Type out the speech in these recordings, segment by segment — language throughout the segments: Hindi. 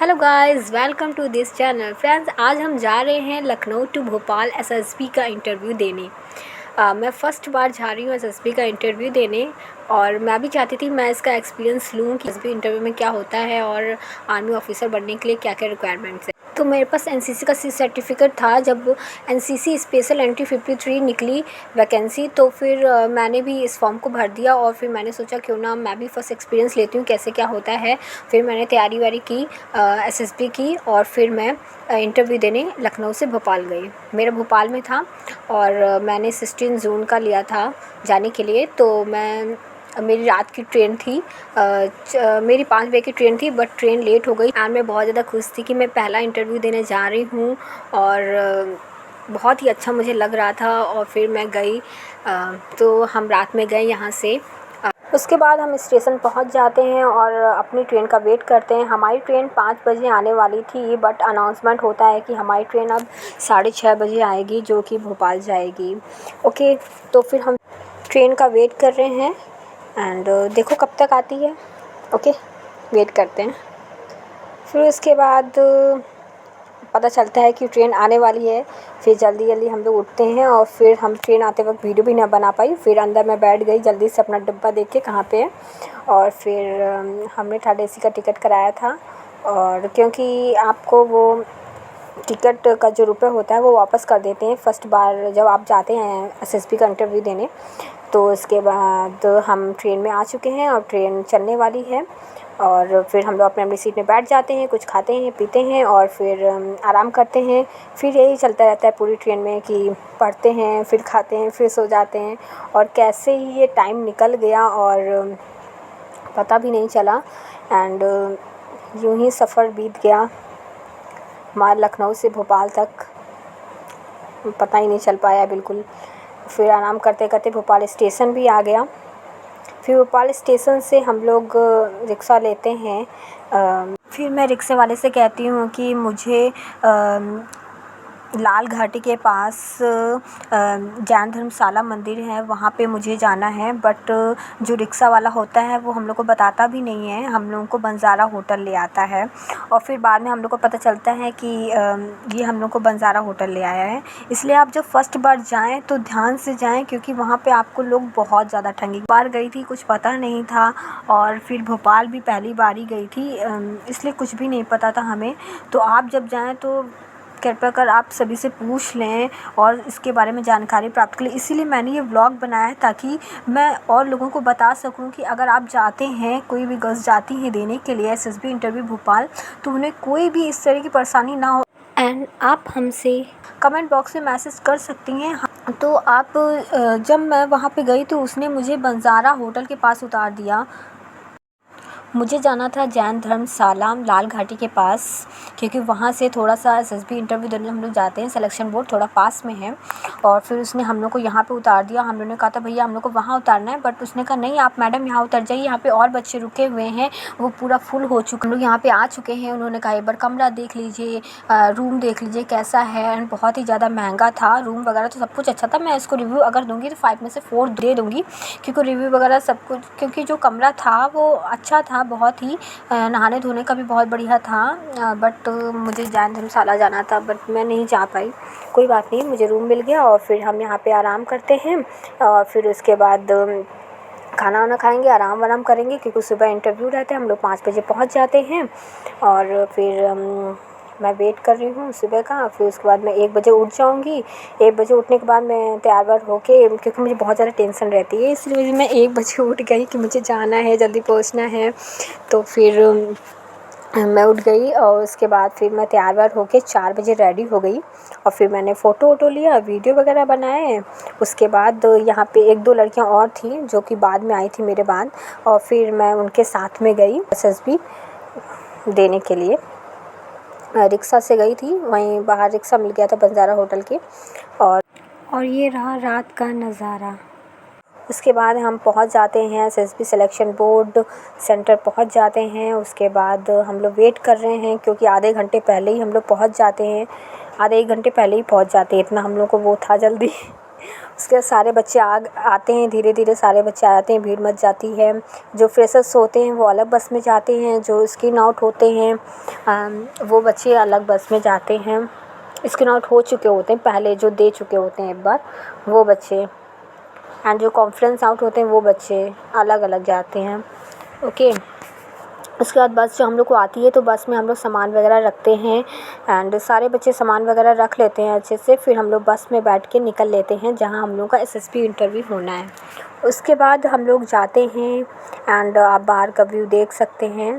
Hello guys, welcome to this channel. Friends, आज हम जा रहे हैं लखनऊ टू भोपाल एसएसबी का इंटरव्यू देने। मैं फ़र्स्ट बार जा रही हूँ एसएसबी का इंटरव्यू देने और मैं भी चाहती थी मैं इसका एक्सपीरियंस लूँ कि एसएसबी इंटरव्यू में क्या होता है और आर्मी ऑफिसर बनने के लिए क्या क्या रिक्वायरमेंट्स है। तो मेरे पास एनसीसी का सी सर्टिफिकेट था। जब एनसीसी स्पेशल एंट्री 53 निकली वैकेंसी, तो फिर मैंने भी इस फॉर्म को भर दिया और फिर मैंने सोचा क्यों ना मैं भी फर्स्ट एक्सपीरियंस लेती हूँ कैसे क्या होता है। फिर मैंने तैयारी वारी की, एसएसबी की, और फिर मैं इंटरव्यू देने लखनऊ से भोपाल गई। मेरा भोपाल में था और मैंने 16 जून का लिया था जाने के लिए। तो मेरी रात की ट्रेन थी, मेरी 5 बजे की ट्रेन थी, बट ट्रेन लेट हो गई एंड मैं बहुत ज़्यादा खुश थी कि मैं पहला इंटरव्यू देने जा रही हूँ और बहुत ही अच्छा मुझे लग रहा था। और फिर मैं गई, तो हम रात में गए यहाँ से। उसके बाद हम स्टेशन पहुंच जाते हैं और अपनी ट्रेन का वेट करते हैं। हमारी ट्रेन 5 बजे आने वाली थी, बट अनाउंसमेंट होता है कि हमारी ट्रेन अब 6:30 बजे आएगी, जो कि भोपाल जाएगी। ओके, तो फिर हम ट्रेन का वेट कर रहे हैं एंड देखो कब तक आती है। ओके, वेट करते हैं। फिर उसके बाद पता चलता है कि ट्रेन आने वाली है। फिर जल्दी जल्दी हम लोग उठते हैं और फिर हम ट्रेन आते वक्त वीडियो भी ना बना पाई। फिर अंदर मैं बैठ गई जल्दी से अपना डिब्बा देख के कहाँ पे है। और फिर हमने थर्ड एसी का टिकट कराया था, और क्योंकि आपको वो टिकट का जो रुपये होता है वो वापस कर देते हैं फर्स्ट बार जब आप जाते हैं एसएसबी का इंटरव्यू देने। तो उसके बाद हम ट्रेन में आ चुके हैं और ट्रेन चलने वाली है। और फिर हम लोग अपनी अपनी सीट में बैठ जाते हैं, कुछ खाते हैं पीते हैं और फिर आराम करते हैं। फिर यही चलता रहता है पूरी ट्रेन में कि पढ़ते हैं, फिर खाते हैं, फिर सो जाते हैं। और कैसे ही ये टाइम निकल गया और पता भी नहीं चला एंड यूं ही सफ़र बीत गया हमारा लखनऊ से भोपाल तक। पता ही नहीं चल पाया बिल्कुल। फिर आराम करते करते भोपाल स्टेशन भी आ गया। फिर भोपाल स्टेशन से हम लोग रिक्शा लेते हैं। फिर मैं रिक्शे वाले से कहती हूँ कि मुझे लाल घाटी के पास जैन धर्मशाला मंदिर है, वहाँ पे मुझे जाना है। बट जो रिक्शा वाला होता है वो हम लोग को बताता भी नहीं है, हम लोगों को बंजारा होटल ले आता है। और फिर बाद में हम लोग को पता चलता है कि ये हम लोग को बंजारा होटल ले आया है। इसलिए आप जब फर्स्ट बार जाएं तो ध्यान से जाएं, क्योंकि वहाँ पे आपको लोग बहुत ज़्यादा ठगेंगे। बार गई थी, कुछ पता नहीं था, और फिर भोपाल भी पहली बार ही गई थी, इसलिए कुछ भी नहीं पता था हमें। तो आप जब जाएँ तो कृपया कर आप सभी से पूछ लें और इसके बारे में जानकारी प्राप्त कर लें। इसीलिए मैंने ये व्लॉग बनाया है ताकि मैं और लोगों को बता सकूं कि अगर आप जाते हैं, कोई भी गर्ल्स जाती हैं देने के लिए एसएसबी इंटरव्यू भोपाल, तो उन्हें कोई भी इस तरह की परेशानी ना हो। एंड आप हमसे कमेंट बॉक्स में मैसेज कर सकती हैं। तो आप जब मैं वहाँ पे गई तो उसने मुझे बंजारा होटल के पास उतार दिया। मुझे जाना था जैन धर्मशाला लाल घाटी के पास, क्योंकि वहाँ से थोड़ा सा एसएसबी इंटरव्यू देने हम लोग जाते हैं, सिलेक्शन बोर्ड थोड़ा पास में है। और फिर उसने हम लोग को यहाँ पे उतार दिया। हम लोगों ने कहा था भैया हम लोग को वहाँ उतारना है, बट उसने कहा नहीं आप मैडम यहाँ उतर जाइए, यहाँ पे और बच्चे रुके हुए हैं, वो पूरा फुल हो चुका। हम लोग यहाँ पे आ चुके हैं। उन्होंने कहा एक बार कमरा देख लीजिए, रूम देख लीजिए कैसा है। एंड बहुत ही ज़्यादा महंगा था रूम वगैरह, तो सब कुछ अच्छा था। मैं इसको रिव्यू अगर दूँगी तो 5 में से 4 दे दूँगी, क्योंकि रिव्यू वगैरह सब कुछ, क्योंकि जो कमरा था वो अच्छा था बहुत ही, नहाने धोने का भी बहुत बढ़िया था। बट मुझे जैन धर्मशाला जाना था, बट मैं नहीं जा पाई। कोई बात नहीं, मुझे रूम मिल गया और फिर हम यहाँ पे आराम करते हैं। और फिर उसके बाद खाना वाना खाएंगे, आराम वाराम करेंगे, क्योंकि सुबह इंटरव्यू रहता है। हम लोग 5 बजे पहुँच जाते हैं और फिर मैं वेट कर रही हूँ सुबह का। फिर उसके बाद मैं 1 बजे उठ जाऊँगी। 1 बजे उठने के बाद मैं तैयार वार होके, क्योंकि मुझे बहुत ज़्यादा टेंशन रहती है, इसलिए मैं 1 बजे उठ गई कि मुझे जाना है, जल्दी पहुँचना है। तो फिर मैं उठ गई और उसके बाद फिर मैं तैयार वार होके 4 बजे रेडी हो गई। और फिर मैंने फ़ोटो वोटो लिया, वीडियो वगैरह बनाए। उसके बाद यहाँ पे 1-2 लड़कियाँ और थीं जो कि बाद में आई थी मेरे बाद, और फिर मैं उनके साथ में गई एसएसबी देने के लिए। रिक्शा से गई थी, वहीं बाहर रिक्शा मिल गया था बंजारा होटल के। और ये रहा रात का नज़ारा। उसके बाद हम पहुंच जाते हैं एसएसबी सिलेक्शन बोर्ड सेंटर पहुंच जाते हैं। उसके बाद हम लोग वेट कर रहे हैं, क्योंकि आधे घंटे पहले ही हम लोग पहुंच जाते हैं, आधे 1 घंटे पहले ही पहुंच जाते हैं, इतना हम लोग को वो था जल्दी। उसके बाद सारे बच्चे आते हैं, धीरे-धीरे सारे बच्चे आ जाते हैं, भीड़ मच जाती है। जो फ्रेशर्स होते हैं वो अलग बस में जाते हैं, जो स्क्रीन आउट होते हैं वो बच्चे अलग बस में जाते हैं। स्क्रीन आउट हो चुके होते हैं पहले, जो दे चुके होते हैं एक बार, वो बच्चे, एंड जो कॉन्फ्रेंस आउट होते हैं वो बच्चे अलग-अलग जाते हैं। ओके, उसके बाद बस जो हम लोग को आती है तो बस में हम लोग सामान वगैरह रखते हैं एंड सारे बच्चे सामान वगैरह रख लेते हैं अच्छे से। फिर हम लोग बस में बैठ के निकल लेते हैं जहाँ हम लोग का एसएसबी इंटरव्यू होना है। उसके बाद हम लोग जाते हैं एंड आप बाहर का व्यू देख सकते हैं।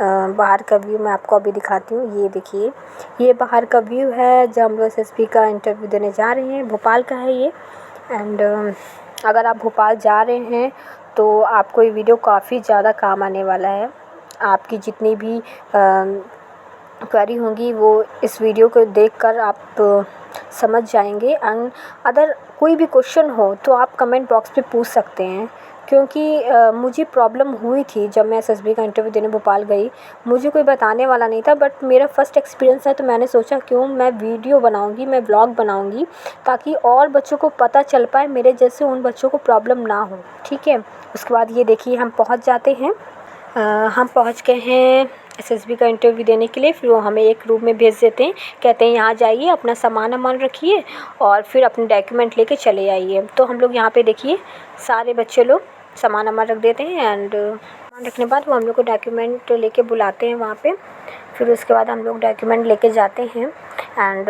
बाहर का व्यू मैं आपको अभी दिखाती हूँ। ये देखिए, ये बाहर का व्यू है जब हम लोग एसएसबी का इंटरव्यू देने जा रहे हैं। भोपाल का है ये। एंड अगर आप भोपाल जा रहे हैं तो आपको ये वीडियो काफ़ी ज़्यादा काम आने वाला है। आपकी जितनी भी क्वेरी होंगी वो इस वीडियो को देखकर आप समझ जाएंगे। एंड अगर कोई भी क्वेश्चन हो तो आप कमेंट बॉक्स पे पूछ सकते हैं, क्योंकि मुझे प्रॉब्लम हुई थी जब मैं एसएसबी का इंटरव्यू देने भोपाल गई। मुझे कोई बताने वाला नहीं था, बट मेरा फर्स्ट एक्सपीरियंस है तो मैंने सोचा क्यों मैं वीडियो बनाऊंगी, मैं ब्लॉग बनाऊंगी, ताकि और बच्चों को पता चल पाए, मेरे जैसे उन बच्चों को प्रॉब्लम ना हो। ठीक है, उसके बाद ये देखिए हम पहुंच जाते हैं। हम पहुंच गए हैं एसएसबी का इंटरव्यू देने के लिए। फिर वो हमें एक रूम में भेज देते हैं, कहते हैं यहाँ जाइए, अपना सामान रखिए और फिर अपने डॉक्यूमेंट लेके चले आइए। तो हम लोग यहाँ पे देखिए सारे बच्चे लोग सामान रख देते हैं एंड सामान रखने के बाद वो हम लोग को डॉक्यूमेंट लेके बुलाते हैं वहाँ पे। फिर उसके बाद हम लोग डॉक्यूमेंट लेके जाते हैं एंड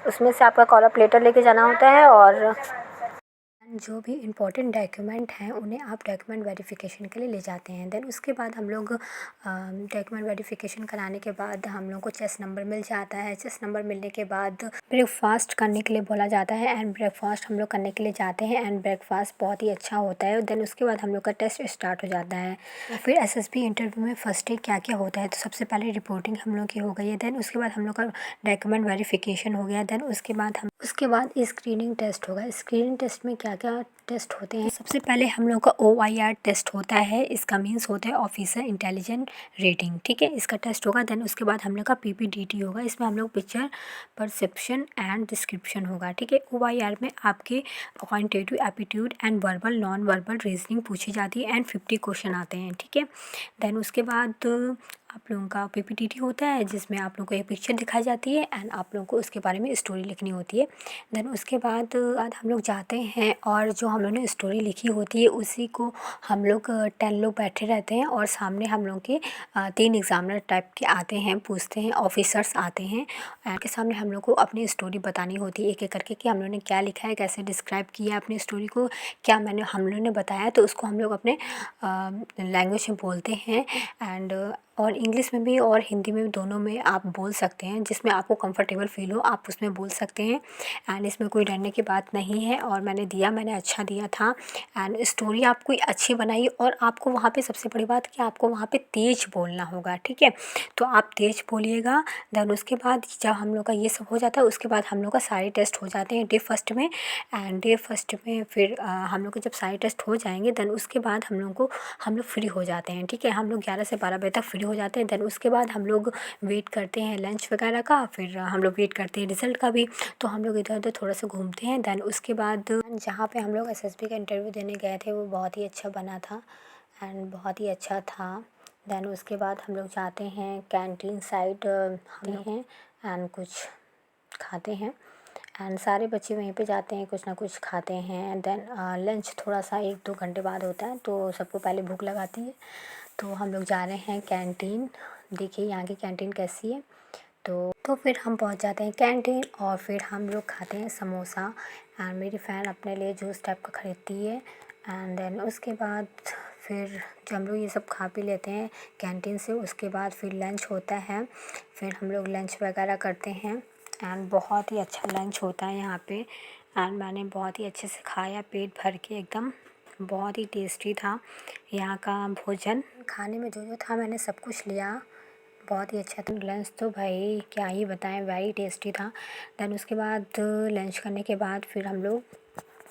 उसमें से आपका कॉल अप लेटर लेके जाना होता है और जो भी इम्पोर्टेंट डॉक्यूमेंट हैं उन्हें आप डॉक्यूमेंट वेरिफिकेशन के लिए ले जाते हैं। देन उसके बाद हम लोग डॉक्यूमेंट वेरिफिकेशन कराने के बाद हम लोग को चेस्ट नंबर मिल जाता है। चेस्ट नंबर मिलने के बाद ब्रेकफास्ट करने के लिए बोला जाता है एंड ब्रेकफास्ट हम लोग करने के लिए जाते हैं एंड ब्रेकफास्ट बहुत ही अच्छा होता है। देन उसके बाद हम लोग का टेस्ट स्टार्ट हो जाता है। फिर एसएसबी इंटरव्यू में फ़र्स्ट डे क्या क्या होता है, तो सबसे पहले रिपोर्टिंग हम लोग की हो गई है। देन उसके बाद हम लोग का डॉक्यूमेंट वेरिफिकेशन हो गया। देन उसके बाद स्क्रीनिंग टेस्ट होगा। स्क्रीनिंग टेस्ट में क्या क्या टेस्ट होते हैं, सबसे पहले हम लोग का OIR टेस्ट होता है। इसका मीन्स होता है ऑफिसर इंटेलिजेंट रेटिंग। ठीक है, इसका टेस्ट होगा। देन उसके बाद हम लोग का PPDT होगा। इसमें हम लोग पिक्चर परसेप्शन एंड डिस्क्रिप्शन होगा। ठीक है, OIR में आपके quantitative aptitude and verbal non verbal reasoning पूछी जाती है एंड 50 क्वेश्चन आते हैं। ठीक है, देन उसके बाद आप लोगों का PPDT होता है जिसमें आप लोगों को एक पिक्चर दिखाई जाती है एंड आप लोगों को उसके बारे में स्टोरी लिखनी होती है। देन उसके बाद हम लोग जाते हैं और जो हम लोगों ने स्टोरी लिखी होती है उसी को हम लोग 10 लोग बैठे रहते हैं और सामने हम लोग के 3 एग्जामिनर टाइप के आते हैं, पूछते हैं, ऑफिसर्स आते हैं एंड के सामने हम लोग को अपनी स्टोरी बतानी होती है एक एक करके कि हम लोग ने क्या लिखा है, कैसे डिस्क्राइब किया अपनी स्टोरी को, क्या हम लोग ने बताया। तो उसको हम लोग अपने लैंग्वेज में बोलते हैं एंड और इंग्लिश में भी और हिंदी में भी, दोनों में आप बोल सकते हैं, जिसमें आपको कंफर्टेबल फील हो आप उसमें बोल सकते हैं। एंड इसमें कोई डरने की बात नहीं है और मैंने अच्छा दिया था एंड स्टोरी आप कोई अच्छी बनाई। और आपको वहाँ पे सबसे बड़ी बात कि आपको वहाँ पे तेज़ बोलना होगा। ठीक है, तो आप तेज़ बोलिएगा। देन उसके बाद जब हम लोग का ये सब हो जाता है उसके बाद हम लोग का सारे टेस्ट हो जाते हैं डे फर्स्ट में। एंड डे फर्स्ट में फिर हम लोग के जब सारे टेस्ट हो जाएंगे देन उसके बाद हम लोग फ्री हो जाते हैं। ठीक है, हम लोग 11 से 12 बजे तक फ्री हो जाते हैं। देन उसके बाद हम लोग वेट करते हैं लंच वगैरह का, फिर हम लोग वेट करते हैं रिज़ल्ट का भी। तो हम लोग इधर उधर थोड़ा सा घूमते हैं। देन उसके बाद जहाँ पे हम लोग एसएसबी का इंटरव्यू देने गए थे वो बहुत ही अच्छा बना था एंड बहुत ही अच्छा था। देन उसके बाद हम लोग जाते हैं कैंटीन साइड आते हैं एंड कुछ खाते हैं एंड सारे बच्चे वहीं पे जाते हैं, कुछ ना कुछ खाते हैं। देन लंच थोड़ा सा 1-2 घंटे बाद होता है तो सबको पहले भूख लगाती है। तो हम लोग जा रहे हैं कैंटीन। देखिए यहाँ की कैंटीन कैसी है। तो फिर हम पहुंच जाते हैं कैंटीन और फिर हम लोग खाते हैं समोसा एंड मेरी फ़ैन अपने लिए जूस टाइप का ख़रीदती है। एंड देन उसके बाद फिर जब हम लोग ये सब खा पी लेते हैं कैंटीन से, उसके बाद फिर लंच होता है। फिर हम लोग लंच वगैरह करते हैं एंड बहुत ही अच्छा लंच होता है यहाँ पे एंड मैंने बहुत ही अच्छे से खाया पेट भर के एकदम, बहुत ही टेस्टी था यहाँ का भोजन। खाने में जो जो था मैंने सब कुछ लिया, बहुत ही अच्छा था लंच। तो भाई क्या ही बताएं, वेरी टेस्टी था। देन उसके बाद लंच करने के बाद फिर हम लोग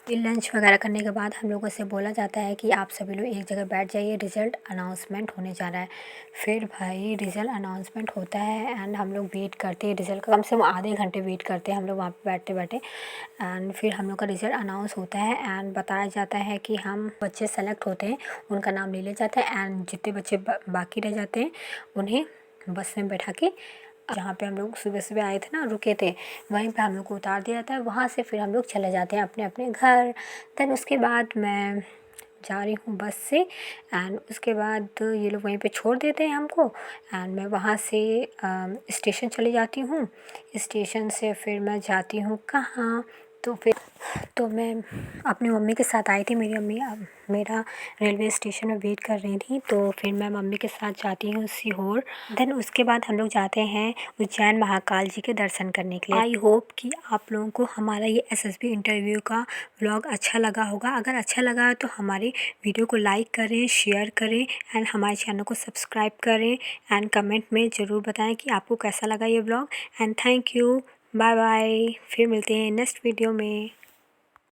फिर लंच वगैरह करने के बाद हम लोगों से बोला जाता है कि आप सभी लोग एक जगह बैठ जाइए, रिज़ल्ट अनाउंसमेंट होने जा रहा है। फिर भाई रिज़ल्ट अनाउंसमेंट होता है एंड हम लोग वेट करते हैं रिज़ल्ट का, कम से कम आधे घंटे वेट करते हैं हम लोग वहाँ पे बैठते एंड फिर हम लोग का रिज़ल्ट अनाउंस होता है एंड बताया जाता है कि हम बच्चे सेलेक्ट होते हैं, उनका नाम ले लिया जाता है एंड जितने बच्चे बाकी रह जाते हैं उन्हें बस में बैठा के जहाँ पे हम लोग सुबह आए थे ना, रुके थे, वहीं पे हम लोग को उतार दिया जाता है। वहाँ से फिर हम लोग चले जाते हैं अपने अपने घर। देन उसके बाद मैं जा रही हूँ बस से एंड उसके बाद ये लोग वहीं पे छोड़ देते हैं हमको एंड मैं वहाँ से स्टेशन चली जाती हूँ। स्टेशन से फिर मैं जाती हूँ कहाँ, तो मैं अपनी मम्मी के साथ आई थी। मेरी मम्मी मेरा रेलवे स्टेशन में वेट कर रही थी, तो फिर मैं मम्मी के साथ जाती हूँ सीहोर। देन उसके बाद हम लोग जाते हैं उज्जैन महाकाल जी के दर्शन करने के लिए। आई होप कि आप लोगों को हमारा ये एसएसबी इंटरव्यू का व्लॉग अच्छा लगा होगा। अगर अच्छा लगा तो हमारे वीडियो को लाइक करें, शेयर करें एंड हमारे चैनल को सब्सक्राइब करें एंड कमेंट में ज़रूर बताएं कि आपको कैसा लगा ये vlog. And thank you, bye bye. फिर मिलते हैं नेक्स्ट वीडियो में।